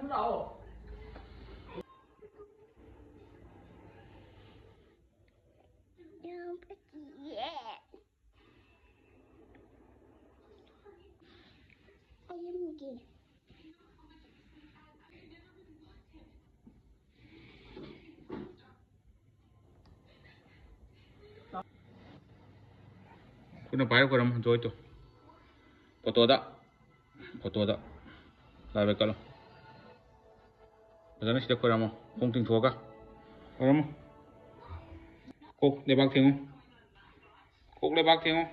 Kuna pakai kurang joy tu. Foto ada. Lai kalau. Macam ni sudah kurang mo. Kung ting tua ka. Kurang mo. Kok lebak tengok. Kok lebak tengok.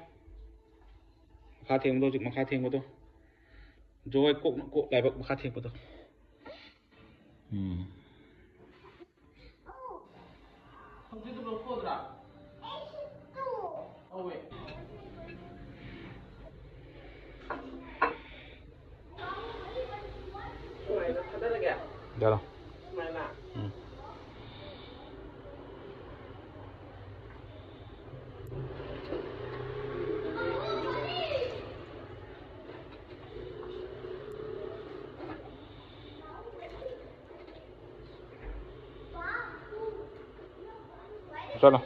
Makha tengok tu, makha tengok tu. Joy kok lebak makha tengok tu. Không chứ tôi đâu ra. Oh wait. Dah lah. चलो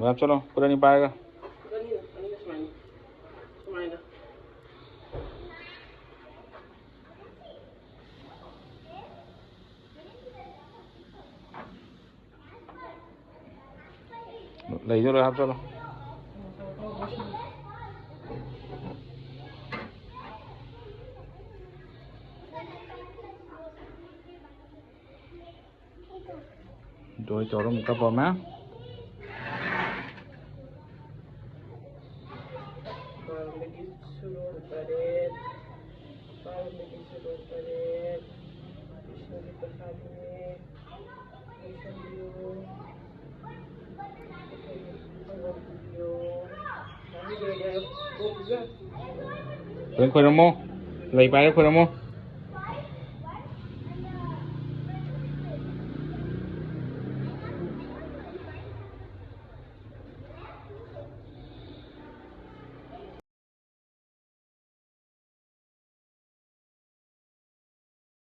ma'am चलो पूरा नहीं पाएगा ले चलो आप चलो rồi cho nó một cặp vào má Khuyên khuyên mo lấy bài khuyên mo